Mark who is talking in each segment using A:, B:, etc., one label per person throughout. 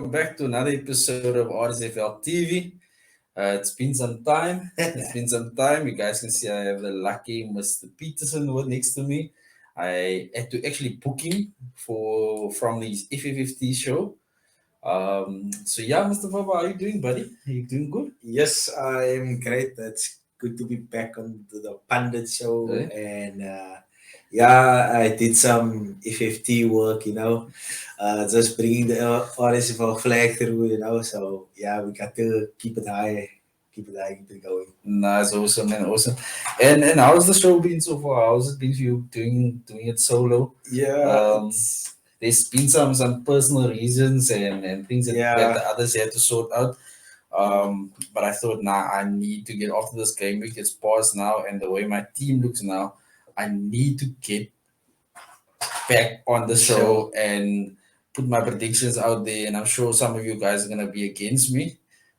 A: welcome back to another episode of RSFL TV. It's been some time. You guys can see I have the lucky Mr. Peterson next to me. I had to actually book him from his F50 show. So yeah, Mr. Baba, how are you doing, buddy? Are you doing good?
B: Yes, I am great. It's good to be back on the Pundit show.
A: Right.
B: And yeah, I did some FFT work, just bringing the RSFL flag through, So yeah, we got to keep it high, keep it going.
A: Nice, awesome, man, awesome. And how's the show been so far? How's it been for you doing it solo?
B: Yeah,
A: There's been some personal reasons and things that the others had to sort out. But I thought, I need to get after this game week. It's paused now, and the way my team looks now, I need to get back on the show and put my predictions out there. And I'm sure some of you guys are gonna be against me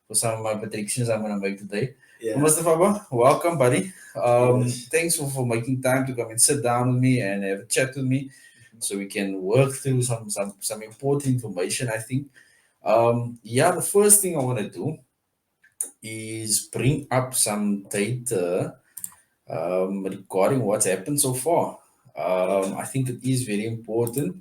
A: for some of my predictions I'm gonna make today.
B: yeah.
A: Mr. Faba, welcome, buddy.
B: Yes.
A: Thanks for making time to come and sit down with me and have a chat with me, so we can work through some important information. I think. The first thing I want to do is bring up some data regarding what's happened so far. I think it is very important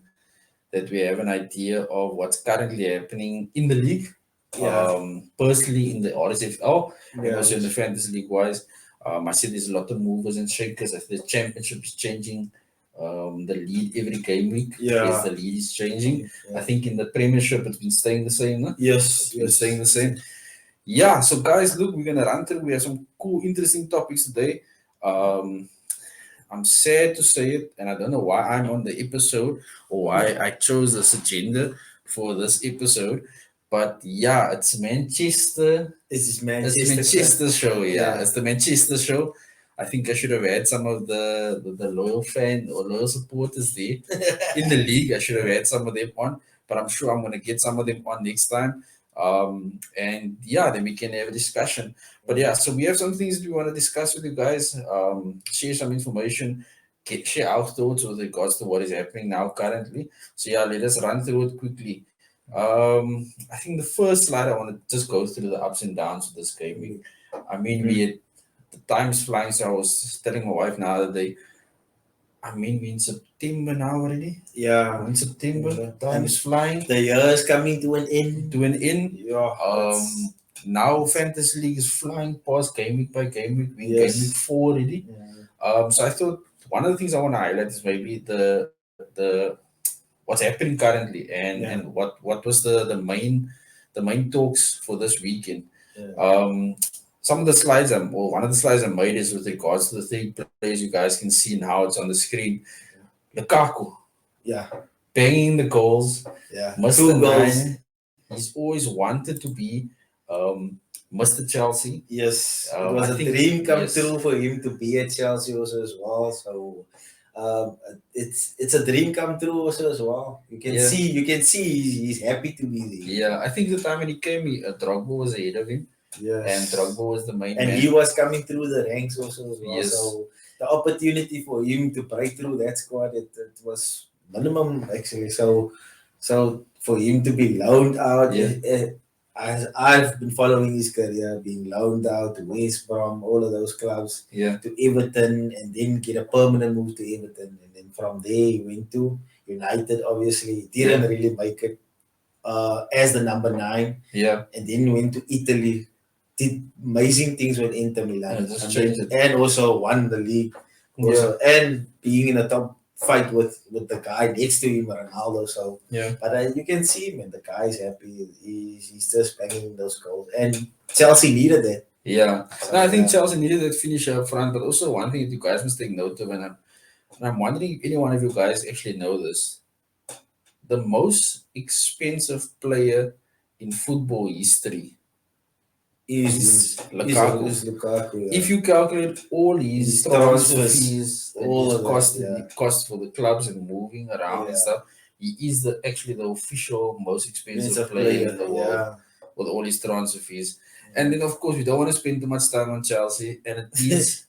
A: that we have an idea of what's currently happening in the league. Personally in the RSFL and also in the fantasy league wise. I see there's a lot of movers and shakers. If the championship is changing, the lead every game week. Yes, the lead is changing. I think in the Premiership it's been staying the same. No?
B: Yes,
A: staying the same. Yeah, so guys, look, we're gonna run through. We have some cool, interesting topics today. I'm sad to say it, and I don't know why I'm on the episode or why I chose this agenda for this episode. But yeah, it's Manchester.
B: It's
A: Manchester show. Yeah, it's the Manchester show. I think I should have had some of the loyal fan or loyal supporters there in the league. I should have had some of them on, but I'm sure I'm going to get some of them on next time. And yeah, then we can have a discussion. But yeah, so we have some things we want to discuss with you guys. Share some information, share our thoughts with regards to what is happening now currently. So yeah, let us run through it quickly. I think the first slide I want to just go through the ups and downs of this game week. I mean, the time's flying. So I was telling my wife now that we're in September now already.
B: Yeah,
A: we're in September. Time is flying.
B: The year is coming to an end.
A: Yeah. Now fantasy league is flying past game week by game week. We're game week 4 already. Yeah. So I thought one of the things I want to highlight is maybe the what's happening currently and what was the main talks for this weekend. Some of the slides one of the slides I made is with regards to the 3 players you guys can see and how it's on the screen. Lukaku, banging the goals, Mr. 9. He's always wanted to be Mr. Chelsea.
B: Yes, it was a dream come true for him to be at Chelsea also as well. So it's a dream come true also as well. You can see he's happy to be there.
A: Yeah, I think the time when he came, Drogba was ahead of him. Yes. And Drogba was the main man.
B: He was coming through the ranks also as well. Yes. So the opportunity for him to break through that squad, it was minimum actually. So for him to be loaned out, I've been following his career, being loaned out to West Brom, all of those clubs, to Everton, and then get a permanent move to Everton. And then from there, he went to United, obviously. He didn't really make it as the number 9.
A: Yeah.
B: And then went to Italy, did amazing things with Inter Milan. And also won the league. Also, and being in a top fight with the guy next to him, Ronaldo. So, but you can see, man, the guy is happy. He's just banging those goals, and Chelsea needed that.
A: Yeah, so, I think Chelsea needed that finisher up front. But also one thing that you guys must take note of, and I'm wondering if any one of you guys actually know this: the most expensive player in football history is Lukaku. If you calculate all his transfer fees, all the cost for the clubs and moving around and stuff, he is actually the official most expensive player in the world with all his transfer fees. And then of course we don't want to spend too much time on Chelsea, and it is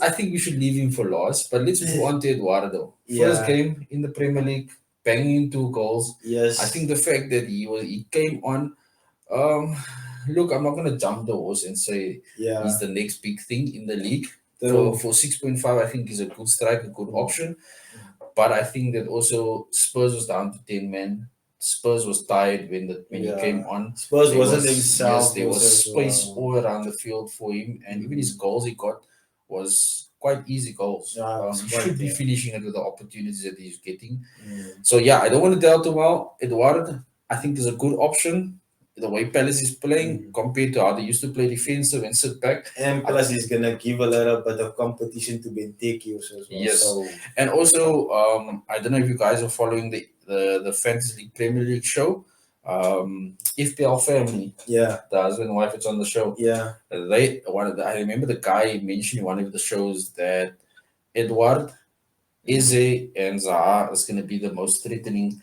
A: I think we should leave him for last, but let's move on to Eduardo. First game in the Premier League, banging 2 goals.
B: Yes.
A: I think the fact that he came on. Um, Look, I'm not gonna jump the horse and say he's the next big thing in the league. For 6.5, I think he's a good strike, a good option. But I think that also Spurs was down to 10 men. Spurs was tired when he came on.
B: Spurs wasn't himself.
A: Yes, there was space all around the field for him, and even his goals he got was quite easy goals. He should be finishing it with the opportunities that he's getting. So yeah, I don't want to tell too well. Eduard, I think is a good option. The way Palace is playing compared to how they used to play defensive and sit back.
B: And plus, he's gonna give a little bit of competition to Benteke also as well.
A: Yes,
B: so.
A: And also, I don't know if you guys are following the Fantasy League Premier League show. FPL Family.
B: Yeah.
A: The husband and wife, it's on the show.
B: Yeah.
A: I remember the guy mentioned in one of the shows that Edward, Eze, and Zaha is going to be the most threatening.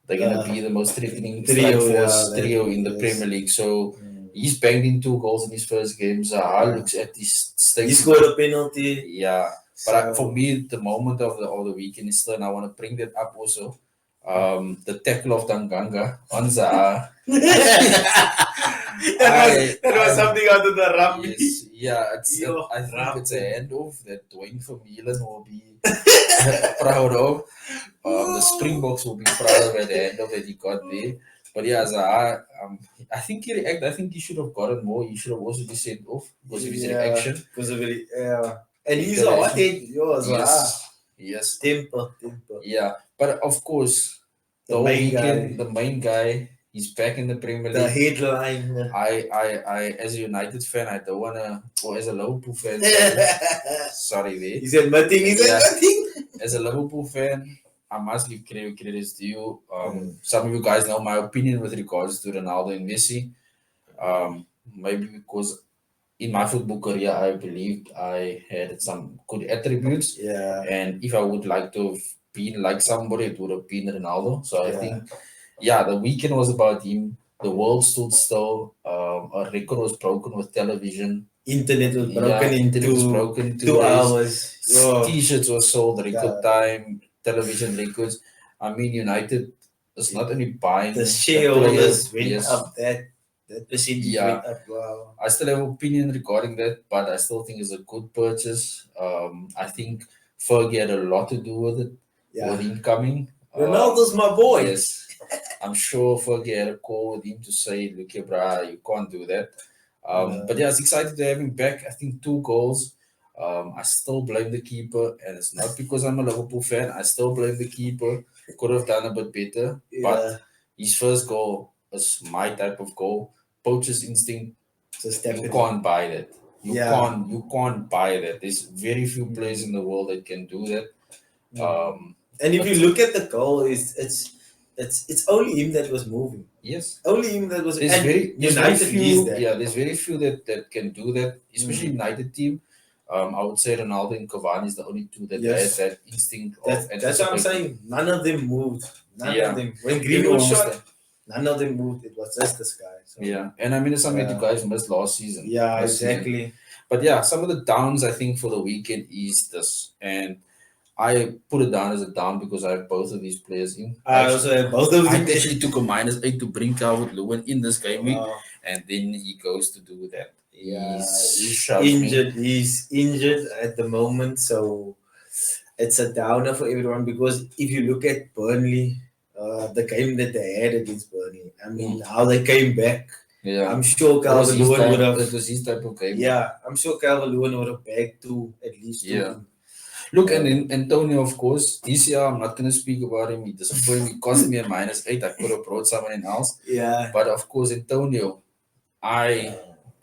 A: They're going to be the most threatening trio in the Premier League. So he's banged in 2 goals in his first game. Zaha looks at his stakes.
B: He scored a penalty.
A: Yeah. But for me, the moment of the weekend is still, and I want to bring that up also. The tackle of Tanganga on Zaha.
B: that was something out of the rugby.
A: Yes, yeah, I think it's a handoff that Dwayne Vermeulen will be proud of. The Springboks will be proud of the handoff that he got there. But yeah, Zaha, I think he reacted. I think he should have gotten more. He should have also been sent off because of his reaction.
B: Because of it, and he's a hothead.
A: Yes.
B: Temper.
A: Yeah, but of course, the main guy, he's back in the Premier League.
B: The headline.
A: I as a United fan, I don't wanna, or as a Liverpool fan, sorry there.
B: He's admitting.
A: As a Liverpool fan, I must give credits to you. Some of you guys know my opinion with regards to Ronaldo and Messi. Maybe because in my football career, I believed I had some good attributes.
B: Yeah.
A: And if I would like to have been like somebody, it would have been Ronaldo. So I think, the weekend was about him. The world stood still. A record was broken with television.
B: Internet was broken in 2 hours.
A: T-shirts were sold record time. Television records. I mean, United is not only buying
B: the shareholders went up that percentage went up. Wow.
A: I still have an opinion regarding that, but I still think it's a good purchase. I think Fergie had a lot to do with it. With him coming.
B: Ronaldo's my boy.
A: Yes. I'm sure Fergie had a call with him to say, look here, brah, you can't do that. But yeah, I was excited to have him back. I think 2 goals. I still blame the keeper, and it's not because I'm a Liverpool fan. I still blame the keeper. Could have done a bit better, but his first goal is my type of goal. Poacher's instinct. You can't buy that. You can't buy that. There's very few players in the world that can do that.
B: And if you look at the goal, it's only him that was moving.
A: Yes.
B: Only him that was.
A: There's very few that can do that, especially United team. I would say Ronaldo and Cavani is the only 2 that has that instinct.
B: That's what I'm saying. None of them moved. None of them. When Greenwood shot, none of them moved. It was just this guy. So.
A: Yeah, and I mean, it's something you guys missed last season.
B: Yeah, exactly.
A: But yeah, some of the downs I think for the weekend is this, and I put it down as a down because I have both of these players in.
B: I also have both of them.
A: I actually took a -8 to bring Calvert-Lewin in this game week, and then he goes to do that.
B: Yeah, he's injured. He's injured at the moment, so it's a downer for everyone. Because if you look at Burnley, the game that they had against Burnley, I mean, how they came back.
A: Yeah,
B: I'm sure Calvert-Lewin would have.
A: It was his type of game.
B: Yeah, I'm sure Calvert-Lewin would have bagged 2 at least. 2.
A: Yeah. Look, and then Antonio, of course, this year I'm not going to speak about him. He disappointed me, cost me a -8. I could have brought someone else.
B: Yeah.
A: But of course, Antonio,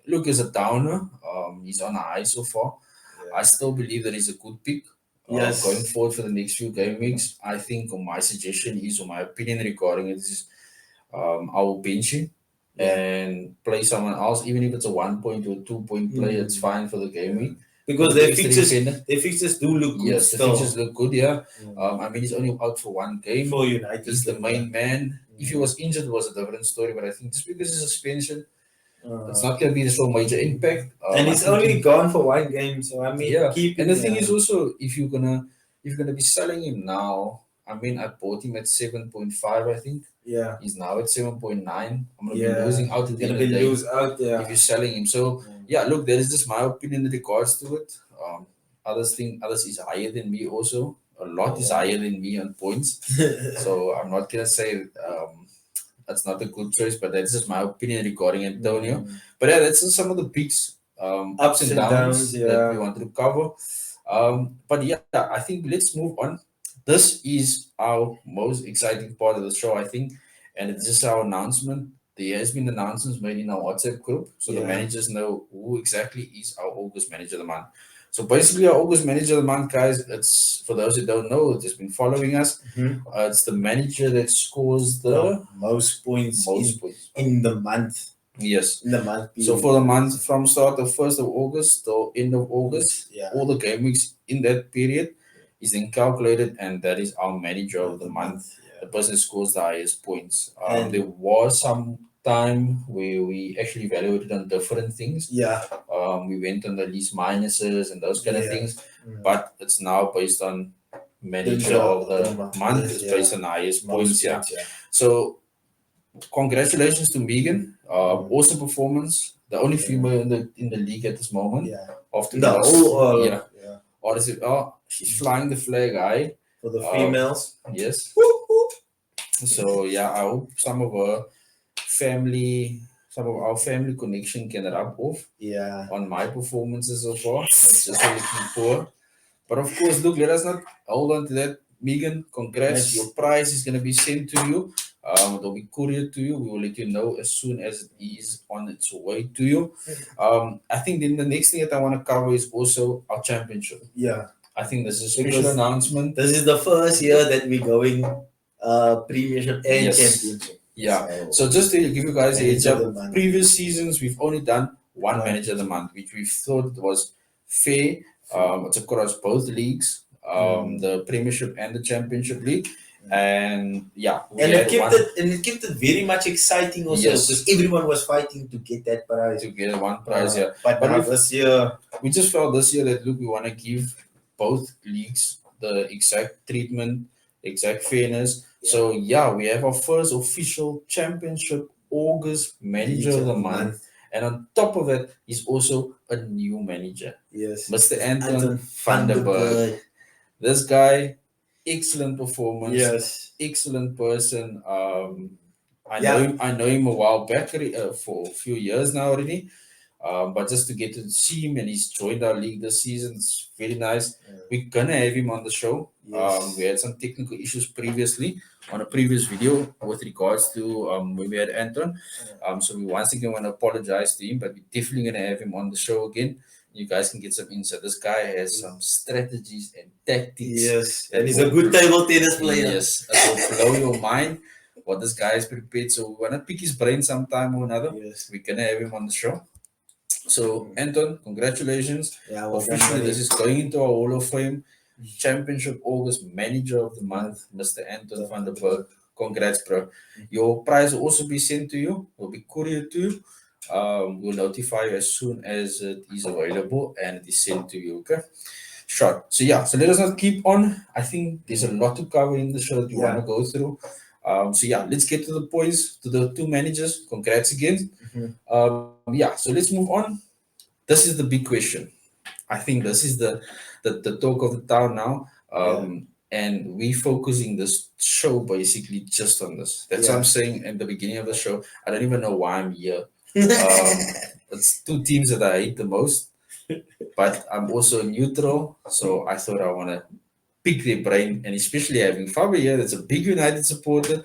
A: look, as a downer. He's on a high so far. Yeah. I still believe that he's a good pick. Going forward for the next few game weeks, I think my suggestion is, or my opinion regarding it is, I will bench him and play someone else, even if it's a 1 point or 2 point play. It's fine for the game week.
B: Because their fixtures do look good.
A: Yes, the fixtures look good, I mean, he's only out for 1 game.
B: For United.
A: He's the main man. If he was injured, it was a different story. But I think just because he's suspension, it's not going to be so major impact.
B: And he's only gone for 1 game. So, I mean,
A: keep. And the thing is also, if you're gonna be selling him now, I mean, I bought him at 7.5, I think.
B: Yeah.
A: He's now at 7.9. I'm gonna
B: Yeah.
A: be losing out at the
B: Gonna
A: end of
B: be
A: the day
B: lose out there.
A: if you're selling him. So yeah, look, that is just my opinion in regards to it. Others is higher than me also. A lot is higher than me on points. So I'm not gonna say that's not a good choice, but that's just my opinion regarding Antonio. But yeah, that's just some of the peaks, ups and downs that we wanted to cover. But yeah, I think let's move on. This is our most exciting part of the show, I think, and it's just our announcement. There has been announcements made in our WhatsApp group, so the managers know who exactly is our August manager of the month. So basically, our August manager of the month, guys, it's for those who don't know, just been following us. It's the manager that scores the
B: most points
A: points
B: in the month.
A: Yes.
B: In the month.
A: So for the month from start of 1st of August till end of August, all the game weeks in that period is then calculated, and that is our manager of the month. The person scores the highest points. There was some time where we actually evaluated on different things. We went on the least minuses and those kind of things, but it's now based on manager of the month. It's based on the highest points. So congratulations to Megan. Awesome performance. The only female in the league at this moment. After RSFL, she's flying the flag high
B: for the females.
A: Yes. So yeah, I hope some of our family connection can rub off. On my performances so far. It's just looking poor. But of course, look, let us not hold on to that. Megan, congrats. Your prize is going to be sent to you. It'll be couriered to you. We will let you know as soon as it is on its way to you. I think then the next thing that I want to cover is also our championship. I think this is a special announcement.
B: This is the first year that we're going Premiership and Championship.
A: So just to give you guys a heads up, previous seasons we've only done one manager of the month, which we thought was fair. It's across both leagues, the Premiership and the Championship League, and
B: it kept it very much exciting also because everyone was fighting to get that prize.
A: To get one prize,
B: But this year,
A: we just felt this year that look, we want to give both leagues the exact treatment, exact fairness. So we have our first official Championship August manager of the month. And on top of that, he's also a new manager. Mr. Anton van der Berg. This guy, excellent performance. Excellent person. I know him a while back for a few years now already. But just to get to see him, and he's joined our league this season, it's very nice. We're gonna have him on the show. We had some technical issues previously on a previous video with regards to when we had Anton. So we once again want to apologize to him, but we're definitely gonna have him on the show again. You guys can get some insight. This guy has some strategies and tactics.
B: And he's a good table tennis player.
A: It will blow your mind what this guy is prepared. So we want to pick his brain sometime or another. We're gonna have him on the show. So Anton, congratulations. Officially, this is going into our Hall of Fame. Championship August Manager of the Month, Mr. Anton van der Berg. Congrats, bro. Your prize will also be sent to you. Will be couriered to you. We'll notify you as soon as it is available and it is sent to you. Okay. Sure. So let us not keep on. I think there's a lot to cover in the show that we want to go through. Let's get to the points, to the two managers. Congrats again. So let's move on. This is the big question. I think this is the talk of the town now. And we focusing this show basically just on this. That's what I'm saying at the beginning of the show. I don't even know why I'm here. It's two teams that I hate the most, but I'm also neutral. So I thought I want to pick their brain, and especially having Fabio here, that's a big United supporter,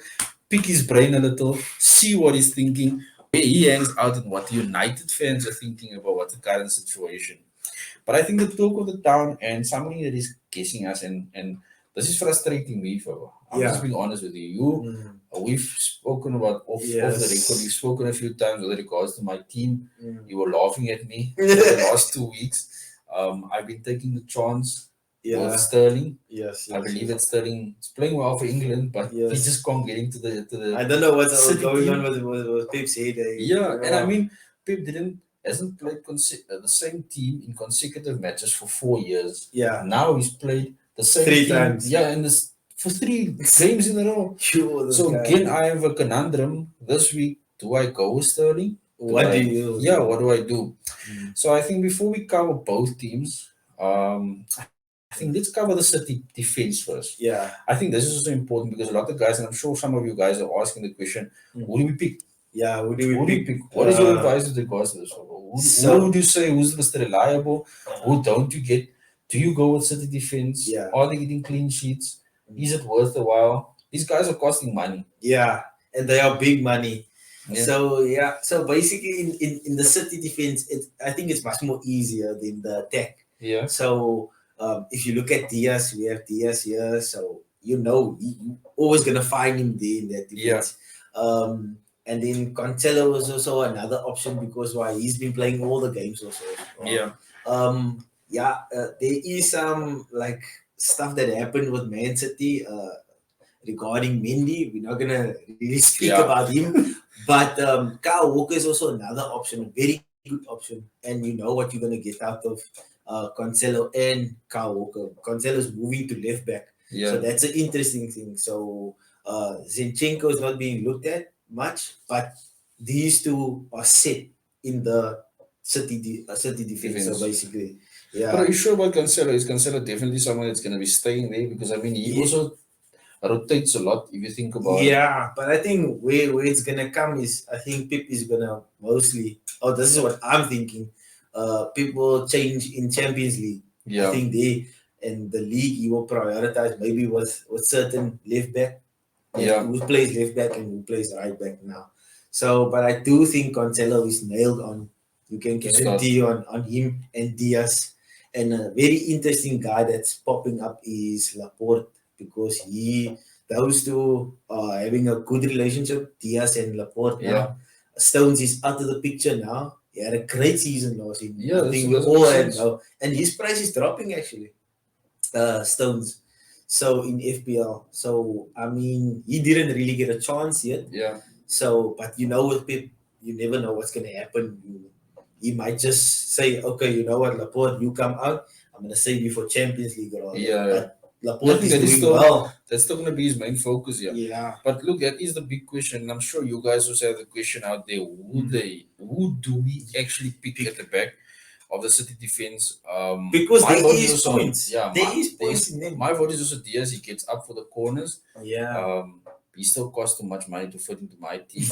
A: pick his brain a little, see what he's thinking, where he hangs out, and what the United fans are thinking about what the current situation. But I think the talk of the town and something that is guessing us, and this is frustrating me, Fabio. I'm just being honest with you. We've spoken about off the record. We've spoken a few times with regards to my team. You were laughing at me for the last 2 weeks. I've been taking the chance with Sterling. I believe that Sterling is playing well for England, but he just can't get into the.
B: I don't know what's going on with Pep's head.
A: And I mean, Pep hasn't played the same team in consecutive matches for 4 years. Now he's played the same
B: 3
A: team.
B: times.
A: In this for 3 games in a row.
B: Sure, this
A: So
B: guy.
A: again, I have a conundrum this week. Do I go with Sterling?
B: What do you?
A: Yeah, what do I do?
B: Mm.
A: So I think before we cover both teams, I think let's cover the City defense first.
B: Yeah.
A: I think this is also important because a lot of guys, and I'm sure some of you guys are asking the question, who do we pick?
B: Yeah, who do we
A: Who do you
B: pick?
A: pick? What is your advice with regards to this? Who would you say who's Mr. Reliable? Who don't you get? Do you go with City defense?
B: Yeah.
A: Are they getting clean sheets? Is it worth the while? These guys are costing money.
B: Yeah, and they are big money.
A: Yeah.
B: So basically in the City defense, I think it's much more easier than the attack.
A: Yeah.
B: So if you look at Diaz, we have Diaz here, so you're always gonna find him there in that defense. And then Cancelo was also another option because he's been playing all the games also. There is some like stuff that happened with Man City regarding Mendy. We're not gonna really speak about him, but Kyle Walker is also another option, a very good option, and you know what you're gonna get out of Cancelo and Kyle Walker. Cancelo's moving to left back, so that's an interesting thing. So Zinchenko is not being looked at much, but these two are set in the City defense. So basically, yeah.
A: But are you sure about Cancelo? Is Cancelo definitely someone that's going to be staying there? Because I mean, he also rotates a lot if you think about it.
B: Yeah, but I think where it's gonna come is I think Pep is gonna mostly. Oh, this is what I'm thinking. People change in Champions League.
A: Yeah.
B: I think in the league he will prioritize maybe with certain left back. Who plays left back and who plays right back now. So, but I do think Cancelo is nailed on. You can guarantee on him and Diaz. And a very interesting guy that's popping up is Laporte because those two are having a good relationship, Diaz and Laporte now. Stones is out of the picture now. He had a great season last season. I think we all had now. And his price is dropping actually. Stones. So in FPL. So I mean he didn't really get a chance yet.
A: Yeah.
B: So but with Pep, you never know what's gonna happen. He might just say, okay, you know what, Laporte, you come out. I'm gonna save you for Champions League or all. But Laporte is doing well.
A: That's still gonna be his main focus,
B: yeah.
A: But look, that is the big question. And I'm sure you guys also have the question out there. Who do we actually pick at the back of the City defense?
B: Because there is points.
A: Yeah,
B: there is points in them.
A: My vote is also Diaz. He gets up for the corners.
B: Yeah.
A: He still costs too much money to fit into my team.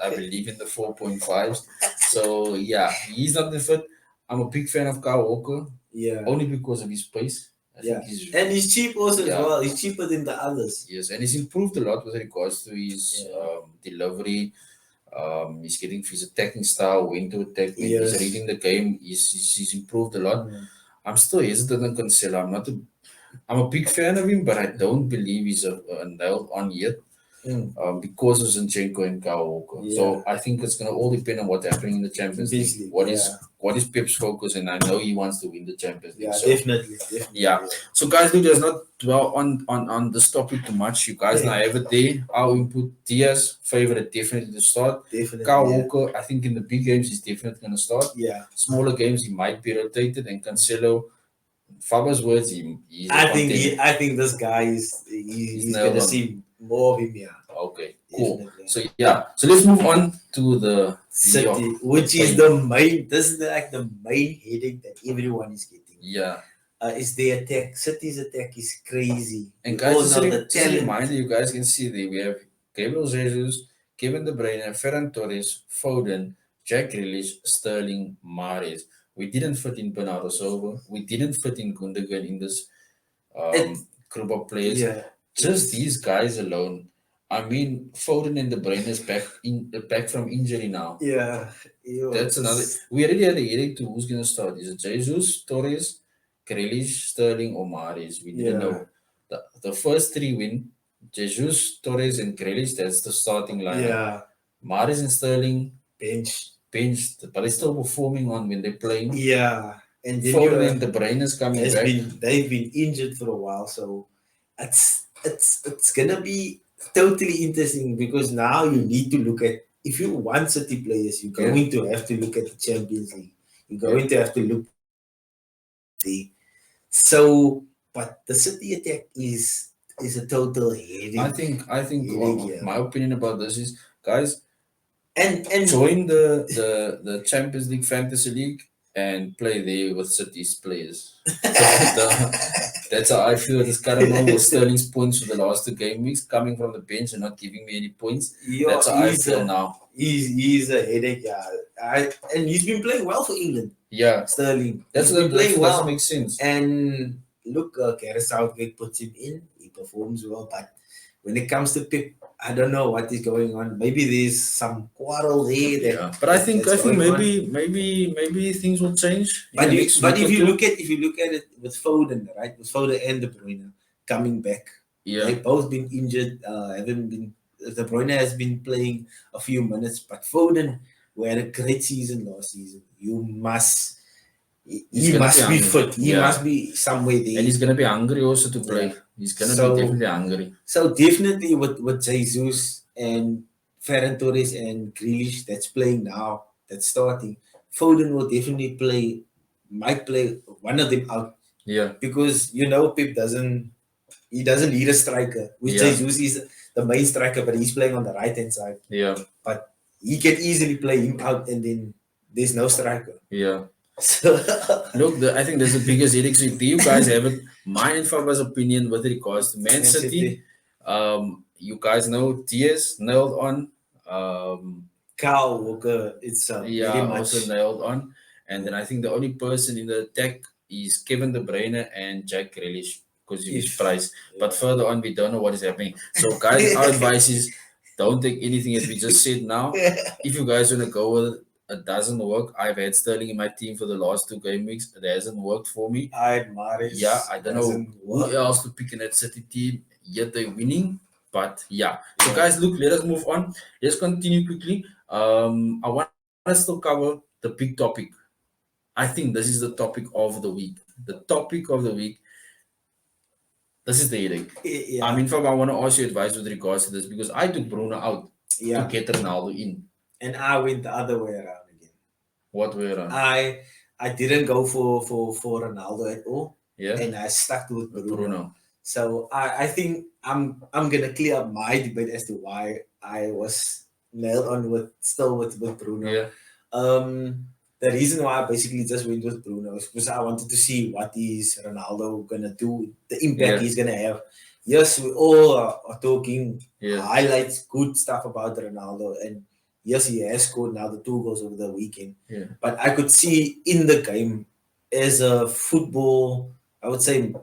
A: I believe in the 4.5s. So yeah, he's not the fit. I'm a big fan of Kyle Walker.
B: Yeah.
A: Only because of his pace. I think
B: he's cheap also as well. He's cheaper than the others.
A: Yes, and he's improved a lot with regards to his delivery. He's getting his attacking style, when to attack, when he's reading the game. He's improved a lot. I'm still hesitant on Cancelo. I'm a big fan of him, but I don't believe he's a nailed on yet. Because of Zinchenko and Kyle Walker. So I think it's going to all depend on what's happening in the Champions League. What is Pep's focus? And I know he wants to win the Champions League.
B: Yeah, so, definitely.
A: Yeah. So guys, let's not dwell on this topic too much. You guys now have it there. Our input, Diaz, favorite definitely to start.
B: Definitely.
A: Kyle Walker, I think in the big games he's definitely going to start.
B: Yeah.
A: Smaller games he might be rotated, and Cancelo. Faber's words, he's
B: I think this guy he's gonna see more of him. Yeah.
A: Okay. Cool. Definitely. So let's move on to the
B: City, which is the main. This is like the main headache that everyone is getting.
A: Yeah.
B: Is the attack. City's attack is crazy.
A: And guys, just a reminder, you guys can see there we have Gabriel Jesus, Kevin De Bruyne, Ferran Torres, Foden, Jack Grealish, Sterling, Mahrez. We didn't fit in Bernardo Silva. We didn't fit in Gundogan in this group of players.
B: Yeah.
A: Just these guys alone. I mean, Foden and De Bruyne is back from injury now.
B: Yeah.
A: That's another. We already had a headache to who's gonna start. Is it Jesus, Torres, Grealish, Sterling, or Mahrez? We didn't know. The first three win. Jesus, Torres, and Grealish. That's the starting lineup.
B: Yeah.
A: Mahrez and Sterling
B: benched,
A: but they're still performing on when they're playing.
B: Yeah, and then
A: Foden and De Bruyne is coming back.
B: They've been injured for a while, so it's gonna be totally interesting because now you need to look at, if you want City players, you're going to have to look at the Champions League. You're going to have to look at the. So, but the City attack is is a total headache.
A: I think
B: Yeah.
A: my opinion about this is, guys,
B: And
A: join the Champions League Fantasy League and play there with City's players. That's how I feel at this current moment with Sterling's points for the last 2 game weeks coming from the bench and not giving me any points. That's how I feel now.
B: He's a headache, yeah. And he's been playing well for England.
A: Yeah,
B: Sterling.
A: that's
B: He's been playing well.
A: doesn't make sense.
B: And look, Gareth Southgate puts him in. He performs well, but when it comes to Pep, I don't know what is going on. Maybe there's some quarrel there.
A: Yeah, but I think maybe things will change.
B: But if you look at it with Foden, right, with Foden and De Bruyne coming back, they've both been injured. Haven't been. De Bruyne has been playing a few minutes, but Foden, who had a great season last season, he must be fit. He must be somewhere there,
A: and he's gonna be hungry also to play. Yeah. He's gonna be definitely hungry.
B: So definitely with Jesus and Ferran Torres and Grealish that's playing now, that's starting. Foden will definitely might play one of them out.
A: Yeah.
B: Because Pep doesn't need a striker. With Jesus is the main striker, but he's playing on the right hand side.
A: Yeah.
B: But he can easily play him out and then there's no striker.
A: Yeah. Look, I think there's the biggest headache. So do you guys have it? Mine and Faba's opinion with regards to Man City. You guys know Diaz nailed on.
B: Kyle Walker, it's very much
A: also nailed on. And then I think the only person in the attack is Kevin De Bruyne and Jack Grealish because of his price. But further on, we don't know what is happening. So, guys, our advice is don't take anything as we just said now. If you guys want to go with it doesn't work. I've had Sterling in my team for the last 2 game weeks. It hasn't worked for me.
B: I admire it.
A: Yeah, I don't know who else to pick in that City team. Yet they're winning. But yeah. So guys, look, let us move on. Let's continue quickly. I want to still cover the big topic. I think this is the topic of the week. The topic of the week. This is the headache.
B: Yeah.
A: I mean, Fab, I want to ask your advice with regards to this because I took Bruno out to get Ronaldo in.
B: And I went the other way around again.
A: What way around?
B: I didn't go for Ronaldo at all.
A: Yeah.
B: And I stuck with Bruno. So I think I'm gonna clear up my debate as to why I was nailed on with Bruno.
A: Yeah.
B: The reason why I basically just went with Bruno is because I wanted to see what is Ronaldo gonna do, the impact he's gonna have. Yes, we all are talking highlights, good stuff about Ronaldo, and yes, he has scored now the 2 goals over the weekend.
A: Yeah.
B: But I could see in the game as a football, I would say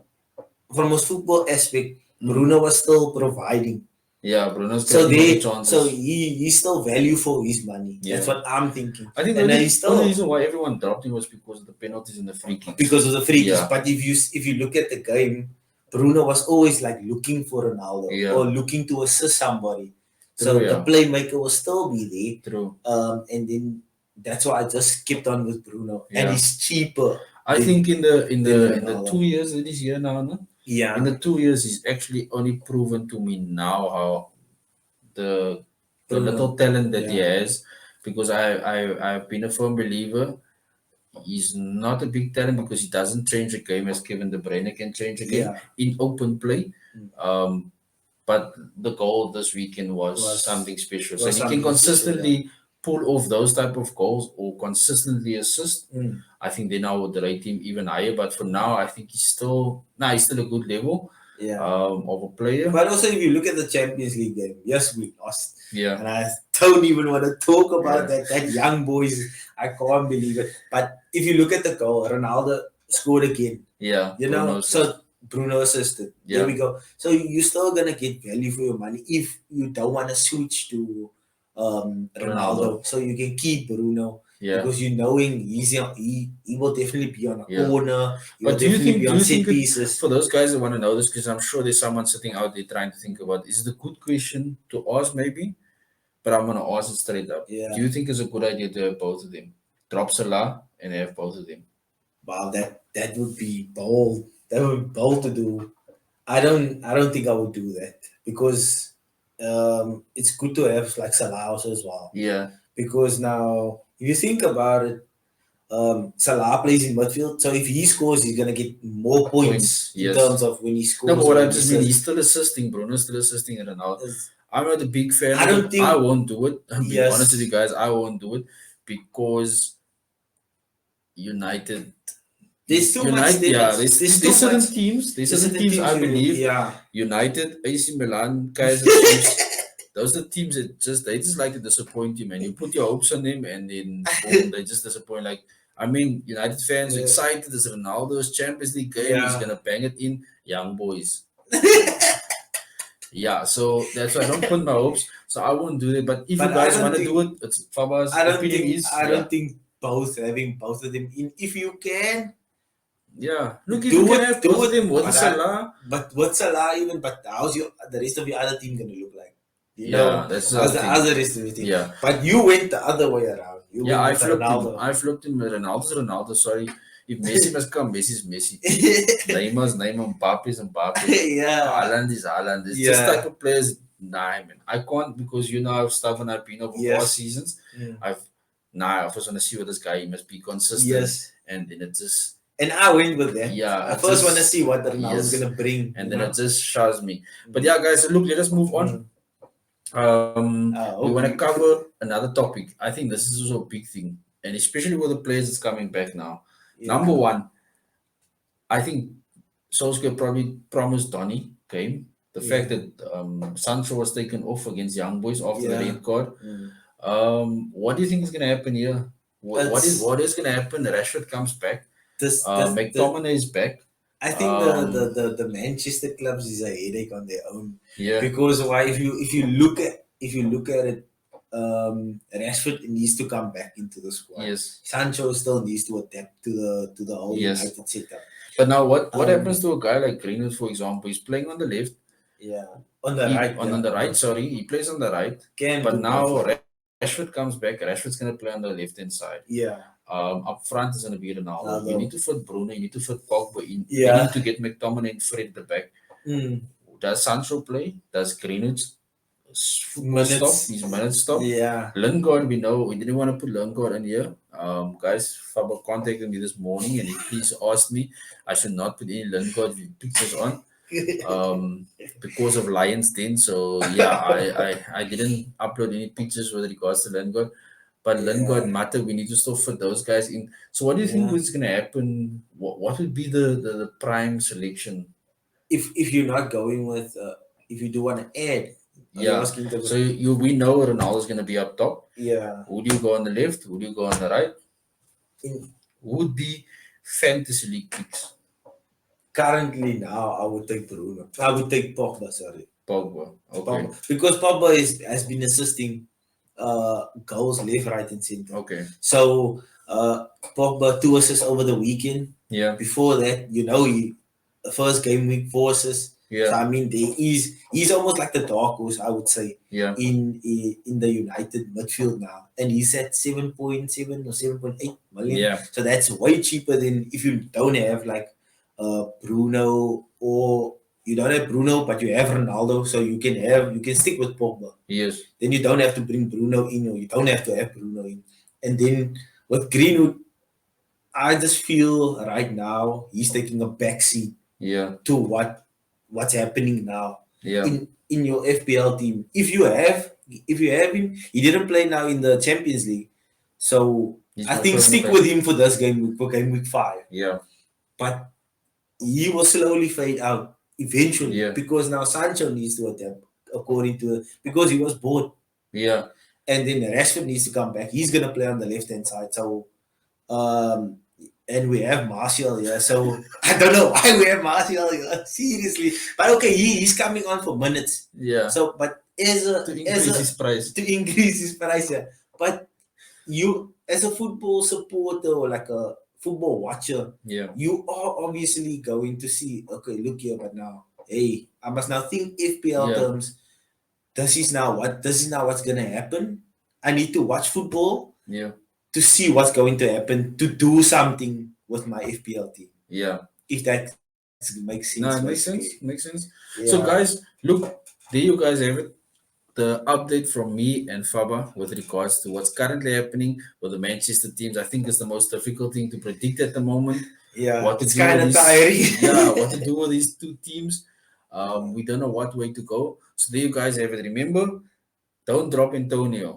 B: from a football aspect, Bruno was still providing.
A: Yeah, Bruno's getting chances.
B: So he's still value for his money.
A: Yeah.
B: That's what I'm thinking.
A: I think the only reason why everyone dropped him was because of the penalties and the free kicks.
B: Because of the free kicks. But if you look at the game, Bruno was always like looking for Ronaldo or looking to assist somebody. So the playmaker will still be there.
A: True.
B: And then that's why I just kept on with Bruno. And he's cheaper.
A: I think in the 2 years that he's here now, no?
B: Yeah.
A: In the 2 years, he's actually only proven to me now how the little talent that he has. Because I've been a firm believer. He's not a big talent because he doesn't change a game as Kevin De Bruyne can change a game in open play. But the goal this weekend was something special. So he can consistently pull off those type of goals or consistently assist. I think then I would rate him even higher. But for now, I think he's still a good level of a player.
B: But also, if you look at the Champions League game, yes, we lost.
A: Yeah.
B: And I don't even want to talk about that young boys. I can't believe it. But if you look at the goal, Ronaldo scored again.
A: Yeah.
B: Bruno assisted. There we go. So you're still gonna get value for your money if you don't want to switch to Ronaldo. So you can keep Bruno because you knowing he will definitely be on a corner.
A: But do you think for those guys that want to know this, because I'm sure there's someone sitting out there trying to think about, is it a good question to ask maybe? But I'm gonna ask it straight up.
B: Yeah.
A: Do you think it's a good idea to have both of them? Drop Salah and have both of them.
B: Wow, that would be bold. That would be bold to do. I don't think I would do that because it's good to have like Salah also as well.
A: Yeah.
B: Because now if you think about it, Salah plays in midfield, so if he scores, he's gonna get more points in
A: Yes.
B: terms of when he scores.
A: No, but what
B: or
A: I just mean,
B: assists.
A: he's still assisting. Bruno's still assisting Ronaldo.
B: Is-
A: I'm not a big fan
B: I
A: of
B: don't
A: it.
B: think-
A: I won't do it. I'm being honest with you
B: Yes,
A: guys. I won't do it because United.
B: there's too much
A: United, yeah,
B: damage.
A: there's
B: too
A: certain
B: much.
A: teams. There's
B: There's
A: certain
B: certain
A: teams
B: teams
A: I
B: you,
A: believe
B: yeah,
A: United, AC Milan, Kaiser Chiefs. Those are the teams that they just like to disappoint you, man. You put your hopes on them, and then boom, they just disappoint. Like I mean, United fans are
B: Yeah.
A: excited. This Ronaldo's Champions League game. He's
B: Yeah.
A: gonna bang it in. Young boys. Yeah, so that's why I don't put my hopes. So I won't do it. But if
B: But
A: you
B: I
A: guys
B: don't
A: want to
B: think-
A: do it, it's Faba's
B: I don't
A: opinion
B: think
A: is
B: I don't think both having both of them in. If you can,
A: yeah. Look, if
B: Do
A: you can
B: it-
A: have
B: do
A: both of
B: it,
A: them with
B: but
A: Salah,
B: but what's Salah even? But how's the rest of your other team gonna look like? You
A: yeah,
B: know,
A: that's
B: how's the
A: thing.
B: other rest of your team?
A: Yeah.
B: But you went the other way around. You
A: Yeah, I
B: went with
A: flipped him.
B: Ronaldo.
A: I flipped him with Ronaldo's Ronaldo. Sorry. If Messi must come, Messi's Messi. Neymar's Neymar, Mbappe's Mbappe.
B: yeah,
A: Haaland is Haaland. It's
B: Yeah.
A: just type of players. Nah, man. I can't because you know how stubborn I've been over
B: Yes.
A: 4 seasons.
B: Mm.
A: I just want to see what this guy he must be consistent.
B: Yes.
A: And then it just
B: And I went with that.
A: Yeah,
B: I
A: it
B: first
A: just-
B: want to see what Ronaldo's
A: yes.
B: gonna bring.
A: and
B: you
A: then
B: know?
A: it just shows me. But yeah, guys, look, let us move on. We want to
B: okay.
A: cover another topic. I think this is also a big thing, and especially with the players that's coming back now.
B: Yeah.
A: Number one, I think Solskjaer probably promised Donny game. The fact that Sancho was taken off against Young Boys after the
B: Yeah.
A: red card.
B: Mm.
A: What do you think is going to happen here? What
B: It's-
A: is going to happen? Rashford comes back.
B: This,
A: McTominay is back.
B: I think
A: Um,
B: the Manchester clubs is a headache on their own.
A: Yeah.
B: Because why if you look at it, Rashford needs to come back into the squad.
A: Yes.
B: Sancho still needs to adapt to the whole
A: Yes.
B: United setup.
A: But now what
B: Um,
A: happens to a guy like Greenwood, for example? He's playing on the left.
B: Yeah, on the right.
A: On the right, sorry. He plays on the right.
B: Can
A: But
B: do
A: now
B: both.
A: Rashford comes back. Rashford's going to play on the left hand side.
B: Yeah,
A: Up front is going to be Ronaldo. You
B: Ronaldo.
A: need to fit Bruno. You need to fit Pogba in.
B: Yeah.
A: You need to get McTominay and Fred at the back. Does Sancho play? Does Greenwood football
B: Minutes.
A: stop? His minutes stop?
B: Yeah,
A: Lingard, we know we didn't want to put Lingard in here. Guys, Faber contacted me this morning and he please asked me I should not put any Lingard pictures on because of Lions Den. So yeah, I didn't upload any pictures with regards to Lingard. But
B: Yeah.
A: Lingard, Mata, we need to still fit those guys in. So what do you think
B: Yeah.
A: is going to happen? What would be the prime selection?
B: if you're not going with if you do want to add, are you
A: Yeah.
B: asking to-
A: So we know Ronaldo's going to be up top.
B: yeah.
A: Who do you go on the left? Who do you go on the right?
B: In-
A: Who would be fantasy league picks?
B: Currently now, I would take Bruno. I would take Pogba. Sorry,
A: Pogba. Okay.
B: Pogba. Because Pogba has been assisting goals left, right, and center.
A: Okay.
B: So Pogba 2 assists over the weekend.
A: Yeah.
B: Before that, he the first game week 4 assists. So
A: Yeah.
B: I mean, he's almost like the dark horse, I would say,
A: Yeah.
B: in the United midfield now, and he's at 7.7 or 7.8 million.
A: Yeah.
B: So that's way cheaper than if you don't have like Bruno, or you don't have Bruno but you have Ronaldo, so you can stick with Pogba.
A: Yes.
B: Then you don't have to bring Bruno in, or you don't have to have Bruno in. And then with Greenwood, I just feel right now he's taking a backseat
A: Yeah.
B: to what's happening now
A: Yeah.
B: in your FPL team. If you have him, he didn't play now in the Champions League, so
A: He's
B: I
A: not
B: think
A: putting
B: stick
A: back.
B: with him for this game week, for game week 5.
A: Yeah.
B: But he will slowly fade out eventually,
A: Yeah.
B: because now Sancho needs to adapt according to because he was bored,
A: Yeah.
B: and then Rashford needs to come back. He's gonna play on the left hand side, so and we have Martial here. So I don't know why we have Martial here, seriously. But okay, he's coming on for minutes.
A: Yeah.
B: So, but
A: To increase his price.
B: to increase his price, yeah. But you, as a football supporter or like a football watcher,
A: Yeah.
B: you are obviously going to see, okay, look here, but now, hey, I must now think FPL
A: Yeah.
B: terms. This is now what's gonna happen. I need to watch football
A: Yeah.
B: to see what's going to happen, to do something with my FPL team.
A: Yeah.
B: If that makes sense.
A: No, it makes
B: basically.
A: sense. Makes sense.
B: Yeah.
A: So guys, look, there you guys have it. the update from me and Faba with regards to what's currently happening with the Manchester teams. I think it's the most difficult thing to predict at the moment.
B: Yeah,
A: What to
B: it's
A: do with
B: kind of
A: these-
B: tiring.
A: Yeah, what to do with these two teams. We don't know what way to go. So there you guys have it. Remember, don't drop Antonio.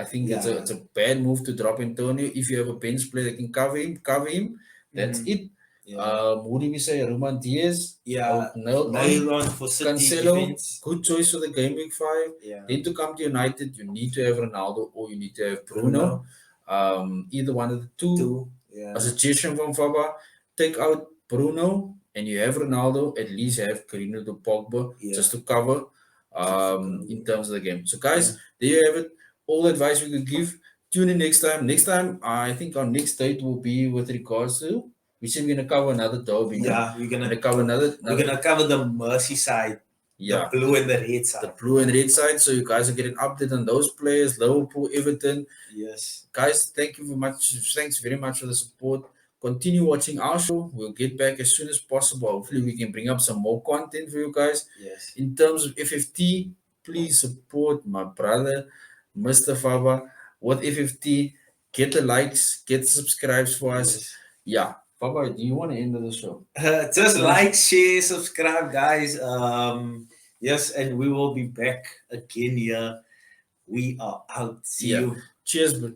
A: I think it's
B: Yeah.
A: a bad move to drop Antonio. If you have a bench player that can cover him, cover him. That's it.
B: Yeah.
A: Who do we say? Roman Diaz.
B: Yeah.
A: Out nailed on.
B: Nailed on for City
A: Cancelo,
B: defense.
A: good choice for the game week 5.
B: Yeah.
A: Then to come to United, you need to have Ronaldo or you need to have Bruno. Either one of the two.
B: Yeah.
A: A suggestion from Faba, take out Bruno and you have Ronaldo, at least have Carino to Pogba just to cover in terms of the game. So guys, there you have it. All the advice we could give. Tune in next time. Next time, I think our next date will be with regards to we said we're gonna cover another derby.
B: Yeah, we're gonna
A: cover another.
B: We're gonna cover the Merseyside,
A: Yeah,
B: the blue and the red side.
A: the blue and red side. So you guys are getting update on those players, Liverpool, Everton.
B: Yes.
A: Guys, thank you very much. Thanks very much for the support. Continue watching our show. We'll get back as soon as possible. Hopefully, we can bring up some more content for you guys.
B: Yes.
A: In terms of FFT, please support my brother, Mr. Faba, with FFT. Get the likes, get the subscribes for us.
B: Yes.
A: Yeah. Faba, do you want to end the show?
B: Just like, share, subscribe, guys. Yes, and we will be back again here. We are out. See you.
A: Cheers, bro.